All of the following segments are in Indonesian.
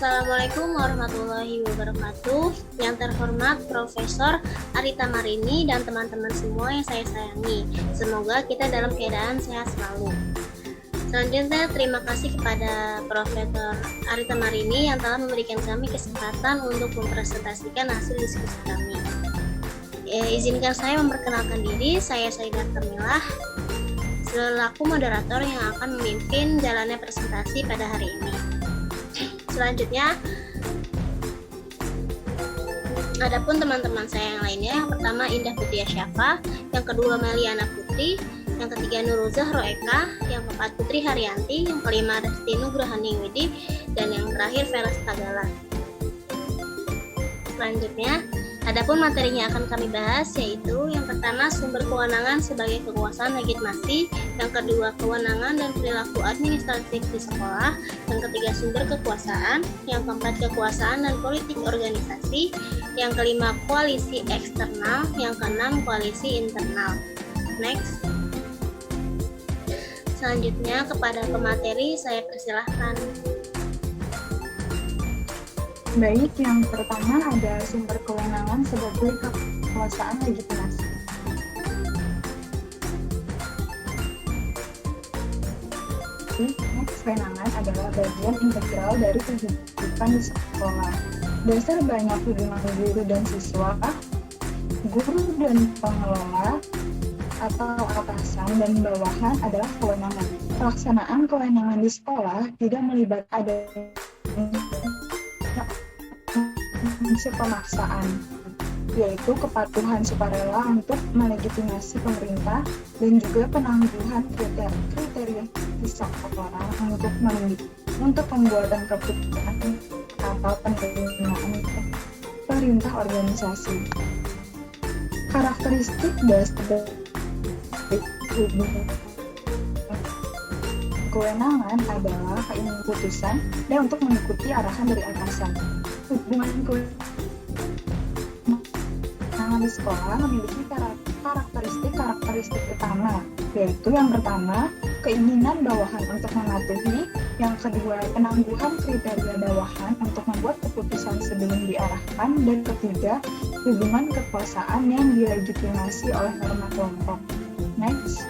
Assalamualaikum warahmatullahi wabarakatuh. Yang terhormat Profesor Arita Marini dan teman-teman semua yang saya sayangi. Semoga kita dalam keadaan sehat selalu. Selanjutnya, terima kasih kepada Profesor Arita Marini yang telah memberikan kami kesempatan untuk mempresentasikan hasil diskusi kami. Izinkan saya memperkenalkan diri, saya Saidat Kamilah, selaku moderator yang akan memimpin jalannya presentasi pada hari ini. Selanjutnya, adapun teman-teman saya yang lainnya, yang pertama Indah Putri Syafa, yang kedua Meliana Putri, yang ketiga Nurul Zahro Eka, yang keempat Putri Haryanti, yang kelima Resti Nugrahani Widi, dan yang terakhir Velas Tagala. Selanjutnya, adapun materinya akan kami bahas, yaitu yang pertama sumber kewenangan sebagai kekuasaan legitimasi, yang kedua kewenangan dan perilaku administratif di sekolah, yang ketiga sumber kekuasaan, yang keempat kekuasaan dan politik organisasi, yang kelima koalisi eksternal, yang keenam koalisi internal. Next. Selanjutnya kepada pemateri saya persilahkan. Baik, yang pertama ada sumber kewenangan sebagai kekuasaan legitimasi. Kewenangan adalah bagian integral dari kehidupan di sekolah. Dasar banyak hubungan guru dan siswa, guru dan pengelola, atau atasan dan bawahan adalah kewenangan. Pelaksanaan kewenangan di sekolah tidak melibatkan adanya fungsi pemaksaan, yaitu kepatuhan sukarela untuk melegitimasi pemerintah dan juga penangguhan kriteria seseorang untuk pembuatan keputusan atau penerimaan perintah organisasi. Karakteristik dasar kewenangan adalah keinginan putusan dan untuk mengikuti arahan dari atasan. Hubungan kewenangan di sekolah memiliki karakteristik utama, yaitu yang pertama, keinginan bawahan untuk mematuhi, yang kedua, penangguhan kriteria bawahan untuk membuat keputusan sebelum diarahkan, dan ketiga, hubungan kekuasaan yang dilegitimasi oleh norma kelompok. Next.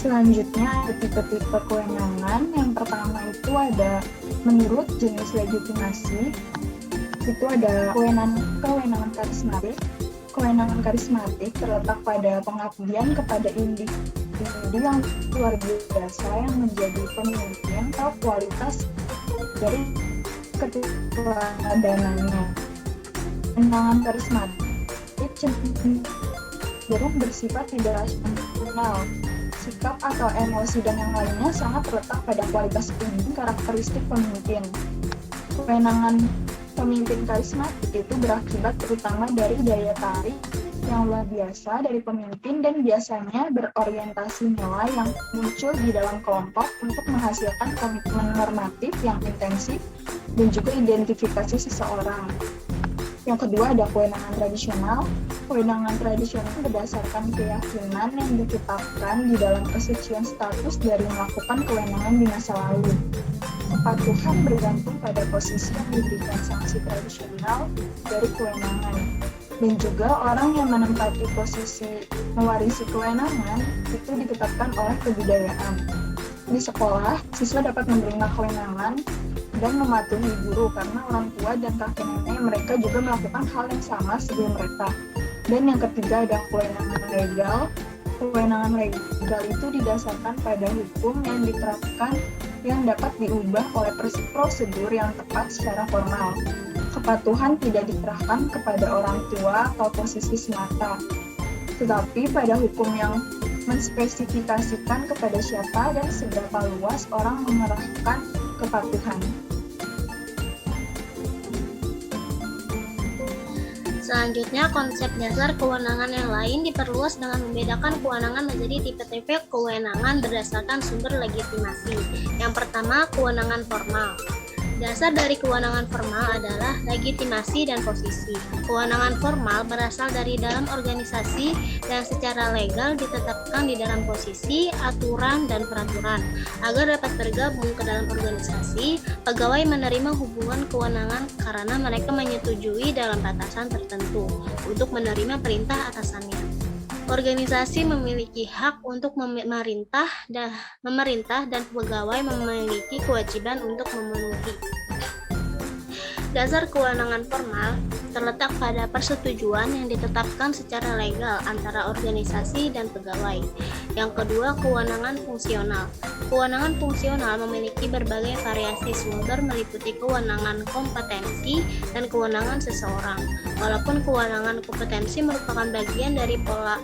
Selanjutnya ada tipe-tipe kewenangan. Yang pertama itu ada menurut jenis legitimasi, itu ada kewenangan karismatik. Kewenangan karismatik terletak pada pengabdian kepada individu yang luar biasa yang menjadi pemimpin atau kualitas dari keteladanan. Kewenangan karismatik cenderung bersifat tidak rasional. Sikap atau emosi dan yang lainnya sangat terletak pada kualitas pemimpin, karakteristik pemimpin. Kewenangan pemimpin karismatik itu berakibat terutama dari daya tarik yang luar biasa dari pemimpin dan biasanya berorientasi nilai yang muncul di dalam kelompok untuk menghasilkan komitmen normatif yang intensif dan juga identifikasi seseorang. Yang kedua ada kewenangan tradisional. Kewenangan tradisional berdasarkan keyakinan yang ditetapkan di dalam kesucian status dari melakukan kewenangan di masa lalu. Kepatuhan bergantung pada posisi yang diberikan sanksi tradisional dari kewenangan. Dan juga orang yang menempati posisi mewarisi kewenangan itu ditetapkan oleh kebudayaan. Di sekolah, siswa dapat menerima kewenangan dan mematuhi guru karena orang tua dan kakek nenek mereka juga melakukan hal yang sama sebelum mereka. Dan yang ketiga ada kewenangan legal. Kewenangan legal itu didasarkan pada hukum yang diterapkan yang dapat diubah oleh prosedur yang tepat secara formal. Kepatuhan tidak dikerahkan kepada orang tua atau posisi semata, tetapi pada hukum yang menspesifikasikan kepada siapa dan seberapa luas orang mengerahkan kepatuhan. Selanjutnya, konsep dasar kewenangan yang lain diperluas dengan membedakan kewenangan menjadi tipe-tipe kewenangan berdasarkan sumber legitimasi. Yang pertama, kewenangan formal. Dasar dari kewenangan formal adalah legitimasi dan posisi. Kewenangan formal berasal dari dalam organisasi dan secara legal ditetapkan di dalam posisi, aturan, dan peraturan. Agar dapat bergabung ke dalam organisasi, pegawai menerima hubungan kewenangan karena mereka menyetujui dalam batasan tertentu untuk menerima perintah atasannya. Organisasi memiliki hak untuk memerintah dan pegawai memiliki kewajiban untuk memenuhi. Dasar kewenangan formal terletak pada persetujuan yang ditetapkan secara legal antara organisasi dan pegawai. Yang kedua, kewenangan fungsional. Kewenangan fungsional memiliki berbagai variasi sumber meliputi kewenangan kompetensi dan kewenangan seseorang. Walaupun kewenangan kompetensi merupakan bagian dari pola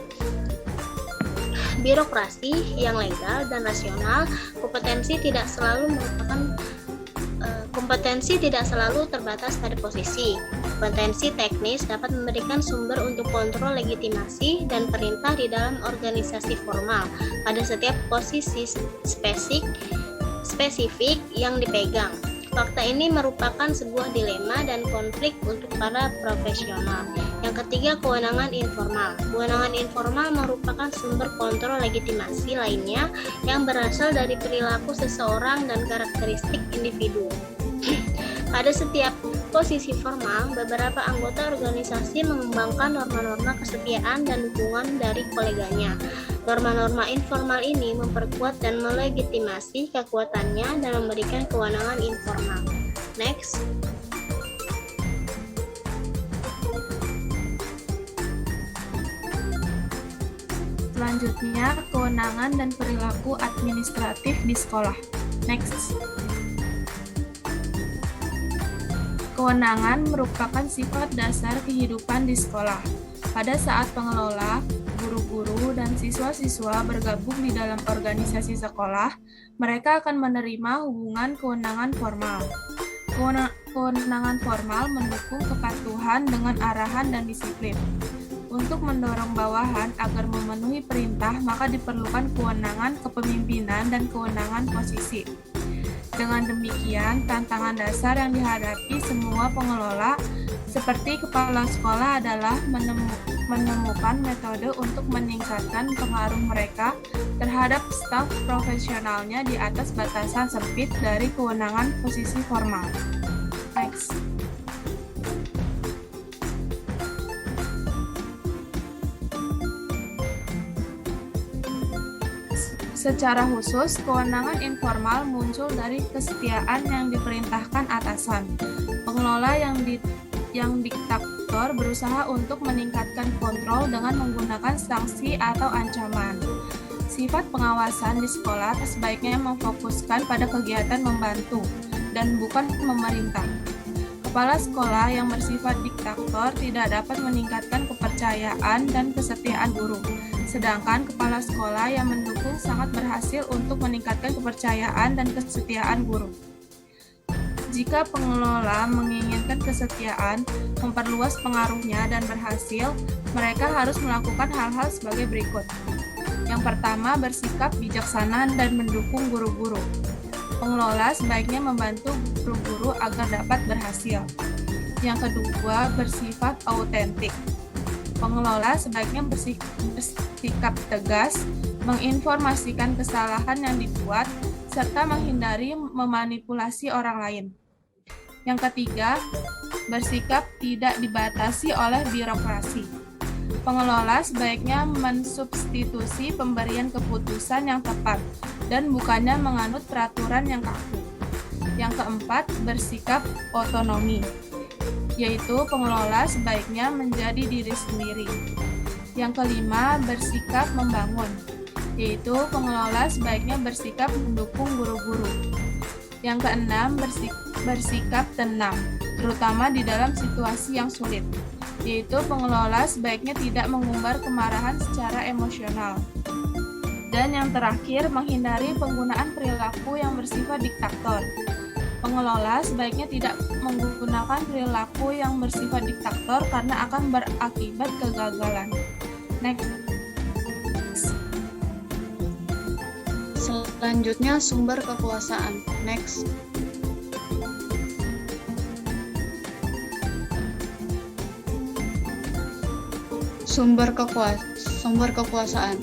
birokrasi yang legal dan rasional, kompetensi tidak selalu terbatas pada posisi. Kompetensi teknis dapat memberikan sumber untuk kontrol legitimasi dan perintah di dalam organisasi formal pada setiap posisi spesifik yang dipegang. Fakta ini merupakan sebuah dilema dan konflik untuk para profesional. Yang ketiga, kewenangan informal. Kewenangan informal merupakan sumber kontrol legitimasi lainnya yang berasal dari perilaku seseorang dan karakteristik individu. Pada setiap posisi formal, beberapa anggota organisasi mengembangkan norma-norma kesetiaan dan dukungan dari koleganya. Norma-norma informal ini memperkuat dan melegitimasi kekuatannya dan memberikan kewenangan informal. Next. Selanjutnya, kewenangan dan perilaku administratif di sekolah. Next. Kewenangan merupakan sifat dasar kehidupan di sekolah. Pada saat pengelola, guru-guru, dan siswa-siswa bergabung di dalam organisasi sekolah, mereka akan menerima hubungan kewenangan formal. Kewenangan formal mendukung kepatuhan dengan arahan dan disiplin. Untuk mendorong bawahan agar memenuhi perintah, maka diperlukan kewenangan kepemimpinan dan kewenangan posisi. Dengan demikian, tantangan dasar yang dihadapi semua pengelola seperti kepala sekolah adalah menemukan metode untuk meningkatkan pengaruh mereka terhadap staf profesionalnya di atas batasan sempit dari kewenangan posisi formal. Next. Secara khusus, kewenangan informal muncul dari kesetiaan yang diperintahkan atasan. Pengelola yang diktator berusaha untuk meningkatkan kontrol dengan menggunakan sanksi atau ancaman. Sifat pengawasan di sekolah sebaiknya memfokuskan pada kegiatan membantu dan bukan memerintah. Kepala sekolah yang bersifat diktator tidak dapat meningkatkan kepercayaan dan kesetiaan guru. Sedangkan kepala sekolah yang mendukung sangat berhasil untuk meningkatkan kepercayaan dan kesetiaan guru. Jika pengelola menginginkan kesetiaan, memperluas pengaruhnya dan berhasil, mereka harus melakukan hal-hal sebagai berikut. Yang pertama, bersikap bijaksana dan mendukung guru-guru. Pengelola sebaiknya membantu guru-guru agar dapat berhasil. Yang kedua, bersifat autentik. Pengelola sebaiknya bersikap tegas, menginformasikan kesalahan yang dibuat, serta menghindari memanipulasi orang lain. Yang ketiga, bersikap tidak dibatasi oleh birokrasi. Pengelola sebaiknya mensubstitusi pemberian keputusan yang tepat dan bukannya menganut peraturan yang kaku. Yang keempat, bersikap otonomi, yaitu pengelola sebaiknya menjadi diri sendiri. Yang kelima, bersikap membangun, yaitu pengelola sebaiknya bersikap mendukung guru-guru. Yang keenam, bersikap tenang, terutama di dalam situasi yang sulit, yaitu pengelola sebaiknya tidak mengumbar kemarahan secara emosional. Dan yang terakhir, menghindari penggunaan perilaku yang bersifat diktator. Pengelola sebaiknya tidak menggunakan perilaku yang bersifat diktator karena akan berakibat kegagalan. Next. Selanjutnya, sumber kekuasaan. Next. Sumber kekuasaan.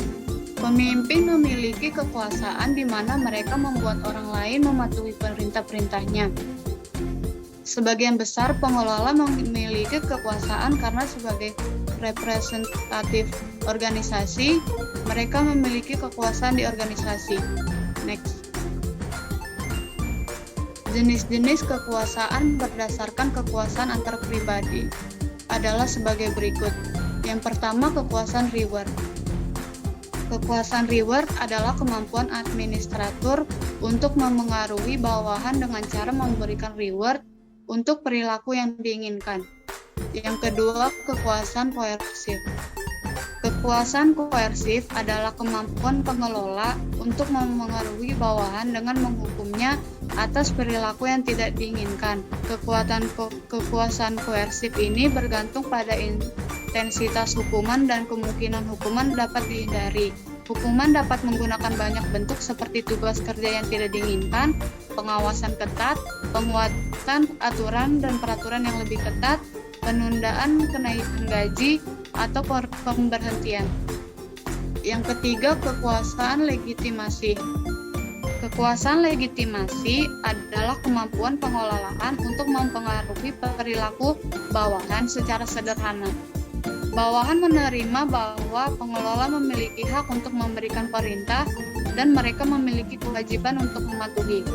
Pemimpin memiliki kekuasaan di mana mereka membuat orang lain mematuhi perintah-perintahnya. Sebagian besar pengelola memiliki kekuasaan karena sebagai representatif organisasi, mereka memiliki kekuasaan di organisasi. Next. Jenis-jenis kekuasaan berdasarkan kekuasaan antar pribadi adalah sebagai berikut. Yang pertama, kekuasaan reward. Kekuasaan reward adalah kemampuan administrator untuk memengaruhi bawahan dengan cara memberikan reward untuk perilaku yang diinginkan. Yang kedua, kekuasaan koersif. Kekuasaan koersif adalah kemampuan pengelola untuk memengaruhi bawahan dengan menghukumnya atas perilaku yang tidak diinginkan. Kekuasaan koersif ini bergantung pada intensitas hukuman dan kemungkinan hukuman dapat dihindari. Hukuman dapat menggunakan banyak bentuk seperti tugas kerja yang tidak diinginkan, pengawasan ketat, penguatan aturan dan peraturan yang lebih ketat, penundaan kenaikan gaji, atau pemberhentian. Yang ketiga, kekuasaan legitimasi. Kekuasaan legitimasi adalah kemampuan pengelolaan untuk mempengaruhi perilaku bawahan secara sederhana. Bawahan menerima bahwa pengelola memiliki hak untuk memberikan perintah dan mereka memiliki kewajiban untuk mematuhi.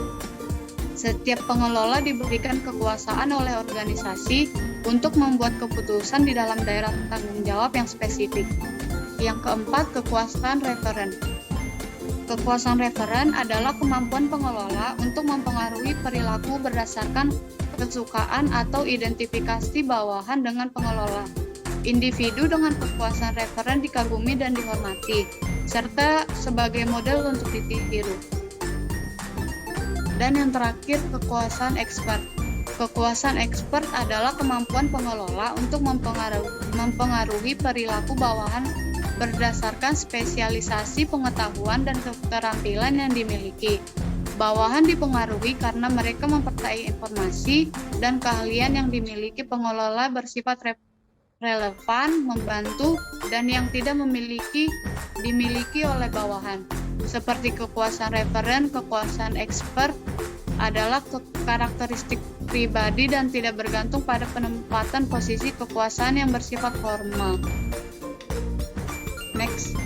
Setiap pengelola diberikan kekuasaan oleh organisasi untuk membuat keputusan di dalam daerah tanggung jawab yang spesifik. Yang keempat, kekuasaan referen. Kekuasaan referen adalah kemampuan pengelola untuk mempengaruhi perilaku berdasarkan kesukaan atau identifikasi bawahan dengan pengelola. Individu dengan kekuasaan referen dikagumi dan dihormati, serta sebagai model untuk ditiru. Dan yang terakhir, kekuasaan expert. Kekuasaan expert adalah kemampuan pengelola untuk mempengaruhi perilaku bawahan berdasarkan spesialisasi pengetahuan dan keterampilan yang dimiliki. Bawahan dipengaruhi karena mereka mempercayai informasi dan keahlian yang dimiliki pengelola bersifat relevan, membantu, dan yang tidak dimiliki oleh bawahan. Seperti kekuasaan referen, kekuasaan expert adalah karakteristik pribadi dan tidak bergantung pada penempatan posisi kekuasaan yang bersifat formal. Next.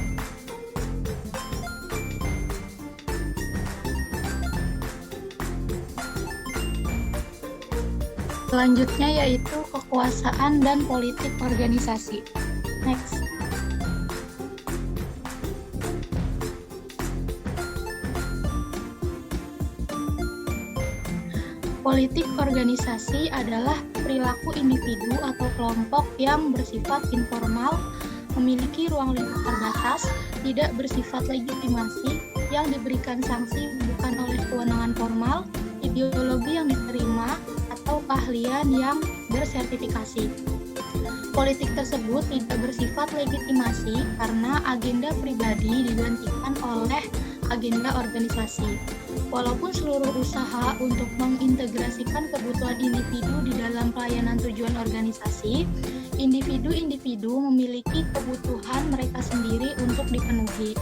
Selanjutnya yaitu kekuasaan dan politik organisasi. Next. Politik organisasi adalah perilaku individu atau kelompok yang bersifat informal, memiliki ruang lingkup terbatas, tidak bersifat legitimasi, yang diberikan sanksi bukan oleh kewenangan formal, ideologi yang diterima, atau keahlian yang bersertifikasi. Politik tersebut tidak bersifat legitimasi karena agenda pribadi digantikan oleh agenda organisasi. Walaupun seluruh usaha untuk mengintegrasikan kebutuhan individu di dalam pelayanan tujuan organisasi, individu-individu memiliki kebutuhan mereka sendiri untuk dipenuhi.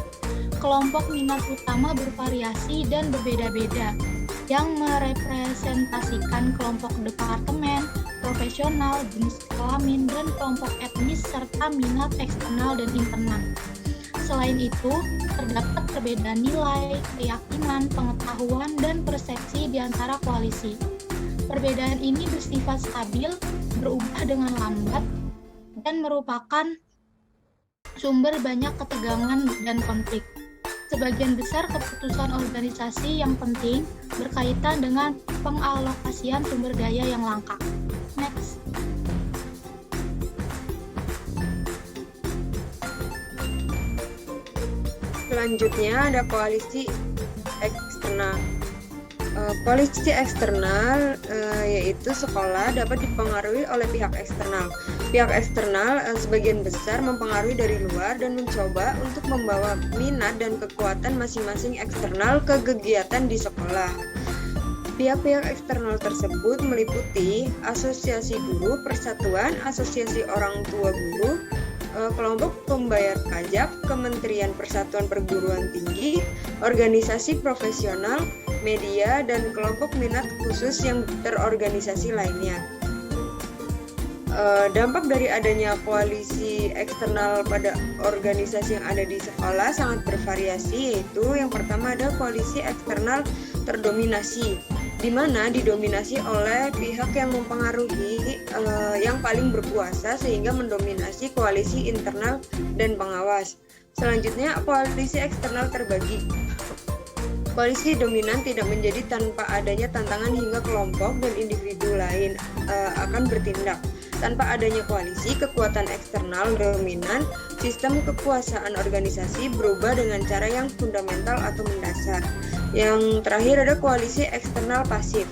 Kelompok minat utama bervariasi dan berbeda-beda, yang merepresentasikan kelompok departemen, profesional, jenis kelamin, dan kelompok etnis serta minat eksternal dan internal. Selain itu, terdapat perbedaan nilai, keyakinan, pengetahuan, dan persepsi di antara koalisi. Perbedaan ini bersifat stabil, berubah dengan lambat, dan merupakan sumber banyak ketegangan dan konflik. Sebagian besar keputusan organisasi yang penting berkaitan dengan pengalokasian sumber daya yang langka. Next. Selanjutnya ada koalisi eksternal. Koalisi eksternal yaitu sekolah dapat dipengaruhi oleh pihak eksternal. Pihak eksternal sebagian besar mempengaruhi dari luar dan mencoba untuk membawa minat dan kekuatan masing-masing eksternal ke kegiatan di sekolah. Pihak-pihak eksternal tersebut meliputi asosiasi guru, persatuan, asosiasi orang tua guru, kelompok pembayar pajak, Kementerian Persatuan Perguruan Tinggi, organisasi profesional, media, dan kelompok minat khusus yang terorganisasi lainnya. Dampak dari adanya koalisi eksternal pada organisasi yang ada di sekolah sangat bervariasi, yaitu yang pertama ada koalisi eksternal terdominasi, di mana didominasi oleh pihak yang mempengaruhi yang paling berkuasa sehingga mendominasi koalisi internal dan pengawas. Selanjutnya, koalisi eksternal terbagi. Koalisi dominan tidak menjadi tanpa adanya tantangan hingga kelompok dan individu lain akan bertindak. Tanpa adanya koalisi, kekuatan eksternal dominan, sistem kekuasaan organisasi berubah dengan cara yang fundamental atau mendasar. Yang terakhir ada koalisi eksternal pasif.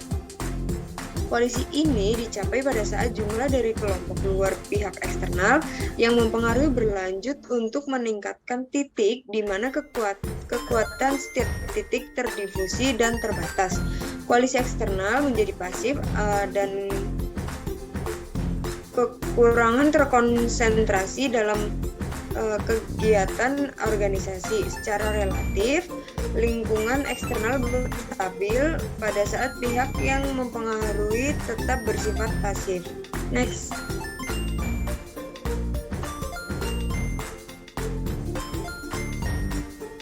Koalisi ini dicapai pada saat jumlah dari kelompok luar pihak eksternal yang mempengaruhi berlanjut untuk meningkatkan titik di mana kekuatan setiap titik terdifusi dan terbatas. Koalisi eksternal menjadi pasif dan kekurangan terkonsentrasi dalam kegiatan organisasi. Secara relatif, lingkungan eksternal stabil pada saat pihak yang mempengaruhi tetap bersifat pasif. Next.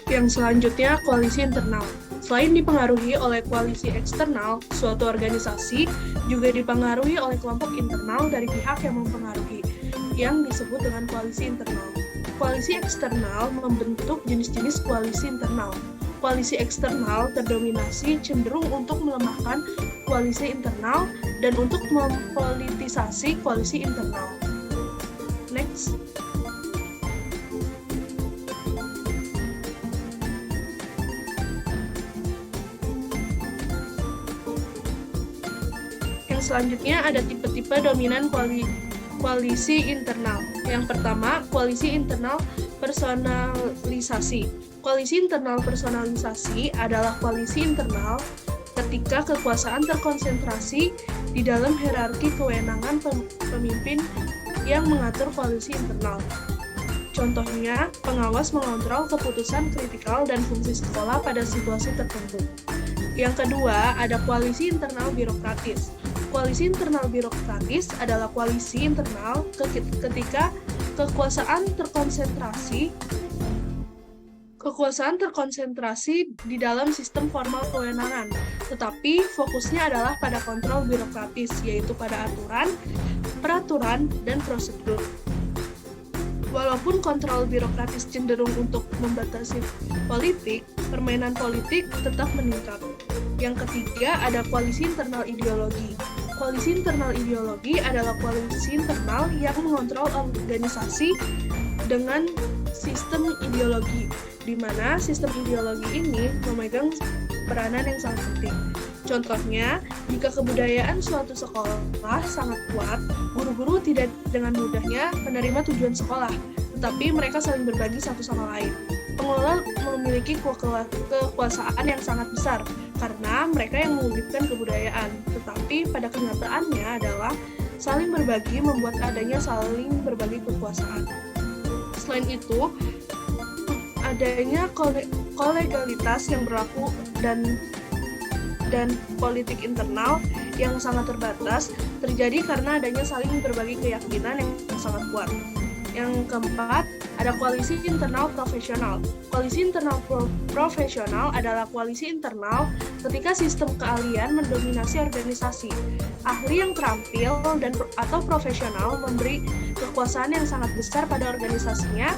Yang selanjutnya, koalisi internal. Selain dipengaruhi oleh koalisi eksternal, suatu organisasi juga dipengaruhi oleh kelompok internal dari pihak yang mempengaruhi, yang disebut dengan koalisi internal. Koalisi eksternal membentuk jenis-jenis koalisi internal. Koalisi eksternal terdominasi cenderung untuk melemahkan koalisi internal dan untuk mempolitisasi koalisi internal. Next. Selanjutnya ada tipe-tipe dominan koalisi internal. Yang pertama, koalisi internal personalisasi. Koalisi internal personalisasi adalah koalisi internal ketika kekuasaan terkonsentrasi di dalam hierarki kewenangan pemimpin yang mengatur koalisi internal. Contohnya, pengawas mengontrol keputusan kritikal dan fungsi sekolah pada situasi tertentu. Yang kedua, ada koalisi internal birokratis. Koalisi internal birokratis adalah koalisi internal ketika kekuasaan terkonsentrasi di dalam sistem formal kewenangan, tetapi fokusnya adalah pada kontrol birokratis, yaitu pada aturan, peraturan, dan prosedur. Walaupun kontrol birokratis cenderung untuk membatasi politik, permainan politik tetap meningkat. Yang ketiga, ada koalisi internal ideologi. Koalisi internal ideologi adalah koalisi internal yang mengontrol organisasi dengan sistem ideologi, di mana sistem ideologi ini memegang peranan yang sangat penting. Contohnya, jika kebudayaan suatu sekolah sangat kuat, guru-guru tidak dengan mudahnya menerima tujuan sekolah, tetapi mereka saling berbagi satu sama lain. Pengelola memiliki kekuasaan yang sangat besar karena mereka yang mewujudkan kebudayaan, tetapi pada kenyataannya adalah saling berbagi membuat adanya saling berbagi kekuasaan. Selain itu, adanya kolegalitas yang berlaku dan politik internal yang sangat terbatas terjadi karena adanya saling berbagi keyakinan yang sangat kuat. Yang keempat, ada koalisi internal profesional. Koalisi internal profesional adalah koalisi internal ketika sistem keahlian mendominasi organisasi. Ahli yang terampil atau profesional memberi kekuasaan yang sangat besar pada organisasinya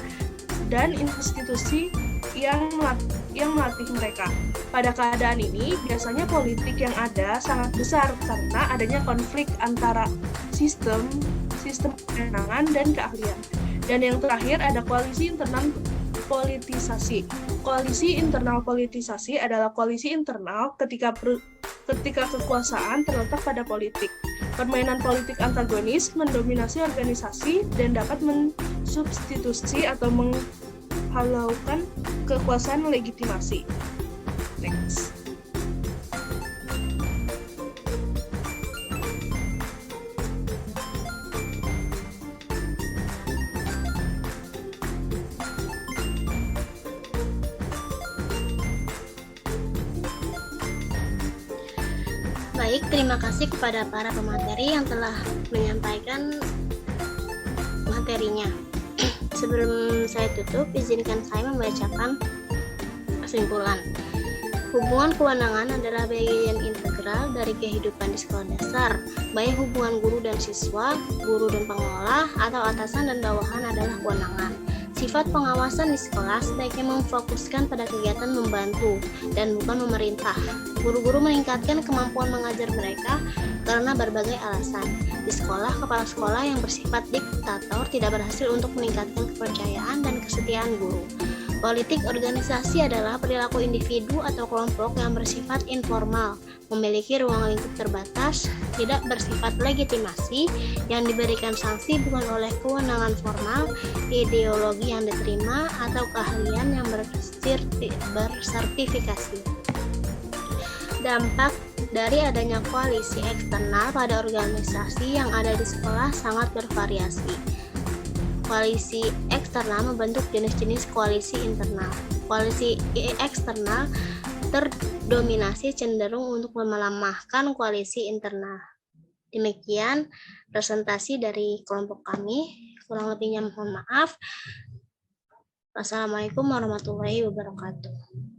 dan institusi yang melatih mereka. Pada keadaan ini, biasanya politik yang ada sangat besar karena adanya konflik antara sistem kewenangan dan keahlian. Dan yang terakhir ada koalisi internal politisasi. Koalisi internal politisasi adalah koalisi internal ketika kekuasaan terletak pada politik. Permainan politik antagonis mendominasi organisasi dan dapat mensubstitusi atau menghalaukan kekuasaan legitimasi. Next. Baik, terima kasih kepada para pemateri yang telah menyampaikan materinya. Sebelum saya tutup, izinkan saya membacakan kesimpulan. Hubungan kewenangan adalah bagian integral dari kehidupan di sekolah dasar. Baik hubungan guru dan siswa, guru dan pengelola, atau atasan dan bawahan adalah kewenangan. Sifat pengawasan di sekolah sebaiknya memfokuskan pada kegiatan membantu dan bukan memerintah. Guru-guru meningkatkan kemampuan mengajar mereka karena berbagai alasan. Di sekolah, kepala sekolah yang bersifat diktator tidak berhasil untuk meningkatkan kepercayaan dan kesetiaan guru. Politik organisasi adalah perilaku individu atau kelompok yang bersifat informal, memiliki ruang lingkup terbatas, tidak bersifat legitimasi, yang diberikan sanksi bukan oleh kewenangan formal, ideologi yang diterima, atau keahlian yang bersertifikasi. Dampak dari adanya koalisi eksternal pada organisasi yang ada di sekolah sangat bervariasi. Koalisi eksternal membentuk jenis-jenis koalisi internal. Koalisi eksternal terdominasi cenderung untuk melemahkan koalisi internal. Demikian presentasi dari kelompok kami. Kurang lebihnya mohon maaf. Wassalamualaikum warahmatullahi wabarakatuh.